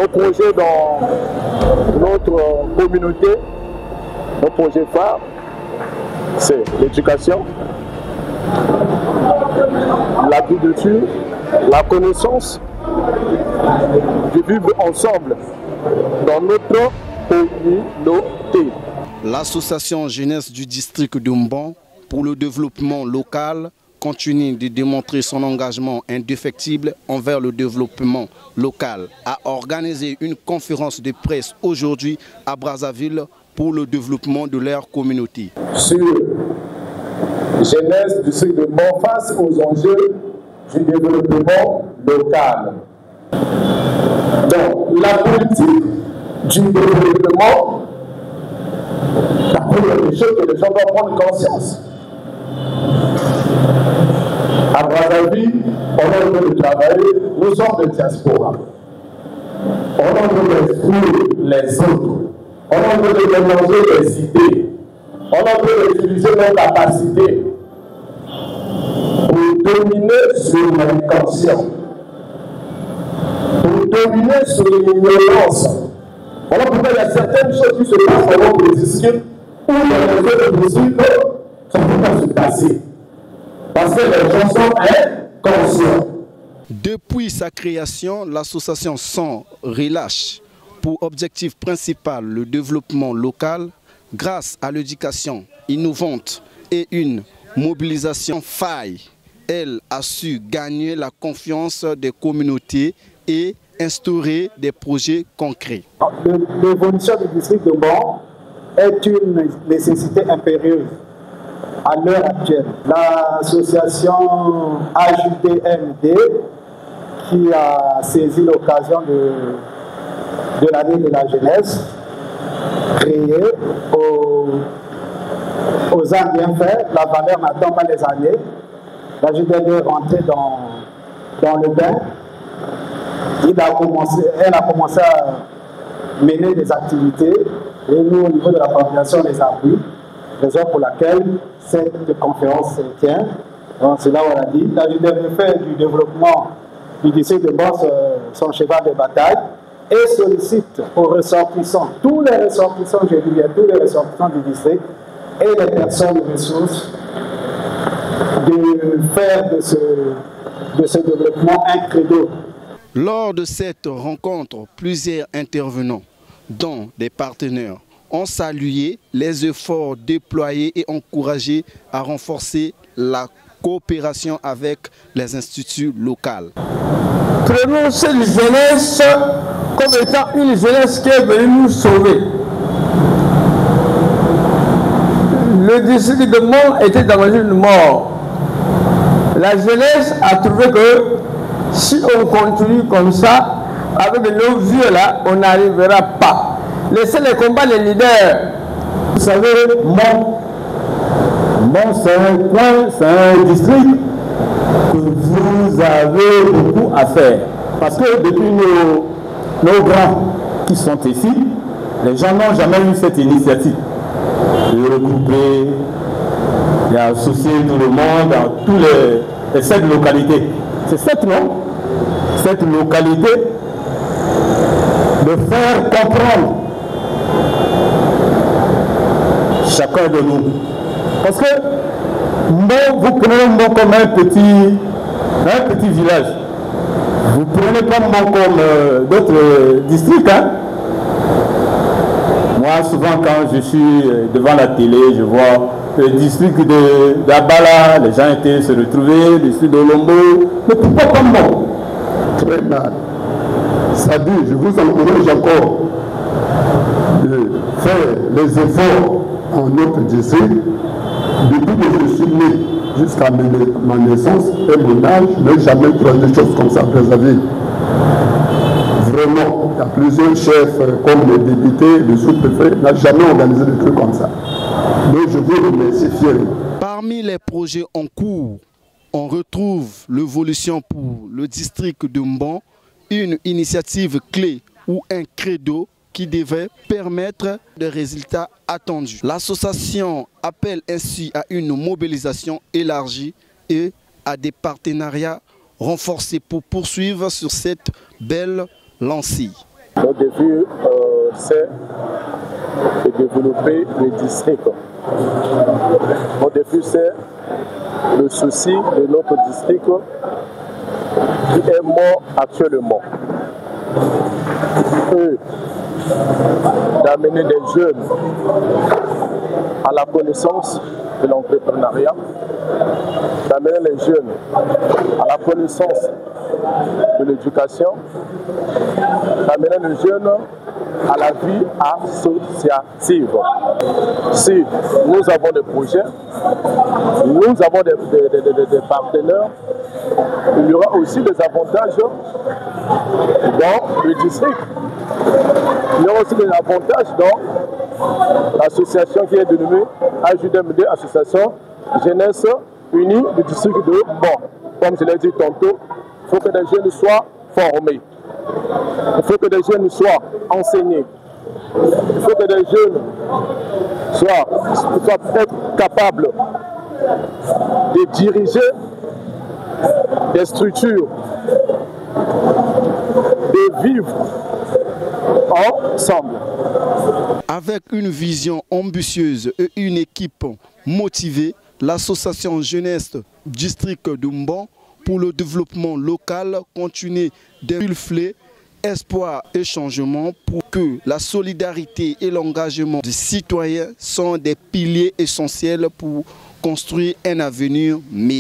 Nos projets dans notre communauté, nos projets phares, c'est l'éducation, l'agriculture, la connaissance, de vivre ensemble dans notre communauté. L'association jeunesse du district de Mbon pour le développement local continue de démontrer son engagement indéfectible envers le développement local, a organisé une conférence de presse aujourd'hui à Brazzaville pour le développement de leur communauté. Sur jeunesse du district de Mbon face aux enjeux du développement local. Donc, la politique du développement, la première des choses que les gens doivent prendre conscience. À Brazzaville, on est en train de travailler, nous sommes de diaspora. On est en train d'exclure les autres. On est en train de mélanger les idées. On est en train d'utiliser nos capacités pour dominer sur l'inconscient, pour dominer sur l'ignorance. Voilà pourquoi il y a certaines choses qui se passent dans notre district ou dans les autres districts, ça ne peut pas se passer. Parce que les gens sont inconscients. Depuis sa création, l'association Sans Relâche pour objectif principal le développement local grâce à l'éducation innovante et une mobilisation faille. Elle a su gagner la confiance des communautés et instaurer des projets concrets. L'évolution du district de Mbon est une nécessité impérieuse à l'heure actuelle. L'association AJDMD, qui a saisi l'occasion de l'année de la jeunesse, créée aux ans bien faits, la valeur n'attend pas les années. L'AJDMD est rentrée dans le bain. Elle a commencé à mener des activités et nous, au niveau de la population, on les appuie. Raison pour laquelle cette conférence se tient. Donc, c'est là où on a dit, l'AJDMD fait du développement du district de Mbon son cheval de bataille et sollicite aux ressortissants, tous les ressortissants, je dis bien tous les ressortissants du district et les personnes ressources de faire de ce développement un credo. Lors de cette rencontre, plusieurs intervenants, dont des partenaires, ont salué les efforts déployés et encouragé à renforcer la coopération avec les instituts locaux. Prenons cette jeunesse comme étant une jeunesse qui est venue nous sauver. Le district de Mbon était dans une mort. La jeunesse a trouvé que si on continue comme ça, avec nos vieux là, on n'arrivera pas. Laissez les combats les leaders. Vous savez, Mbon c'est un coin, c'est un district que vous avez beaucoup à faire. Parce que depuis nos grands qui sont ici, les gens n'ont jamais eu cette initiative de regrouper, d'associer tout le monde dans tous les 7 localités. C'est cette, non? Cette localité de faire comprendre chacun de nous. Parce que Mbon, vous prenez Mbon comme un petit village. Vous prenez pas Mbon comme d'autres districts. Hein? Moi, souvent, quand je suis devant la télé, je vois le district d'Abala, les gens étaient se retrouver, le district de Lombo. Mais pourquoi pas Mbon? Très mal. Ça dit, je vous encourage encore de faire les efforts en notre district. Depuis que je suis né jusqu'à ma naissance et mon âge, je n'ai jamais trouvé des choses comme ça à Brazzaville. Vraiment, il y a plusieurs chefs comme les députés, le sous-préfet, n'ont jamais organisé des trucs comme ça. Donc je vous remercie fièrement. Parmi les projets en cours, on retrouve l'évolution pour le district de Mbon, une initiative clé ou un credo qui devait permettre des résultats attendus. L'association appelle ainsi à une mobilisation élargie et à des partenariats renforcés pour poursuivre sur cette belle lancée. Notre défi, c'est de développer le district. Notre défi, c'est le souci de notre district qui est mort actuellement. D'amener des jeunes à la connaissance de l'entrepreneuriat, d'amener les jeunes à la connaissance de l'éducation, d'amener les jeunes à la vie associative. Si nous avons des projets, nous avons des partenaires, il y aura aussi des avantages dans le district. Il y aura aussi des avantages dans l'association qui est dénommée AJDMD, Association Jeunesse Unie du district de Bon. Comme je l'ai dit tantôt, il faut que les jeunes soient formés. Il faut que les jeunes soient enseignés. Il faut que les jeunes soient être capables de diriger des structures, de vivre ensemble. Avec une vision ambitieuse et une équipe motivée, l'association Jeunesse District de Mbon pour le développement local continue d'insuffler espoir et changement pour que la solidarité et l'engagement des citoyens sont des piliers essentiels pour construire un avenir meilleur.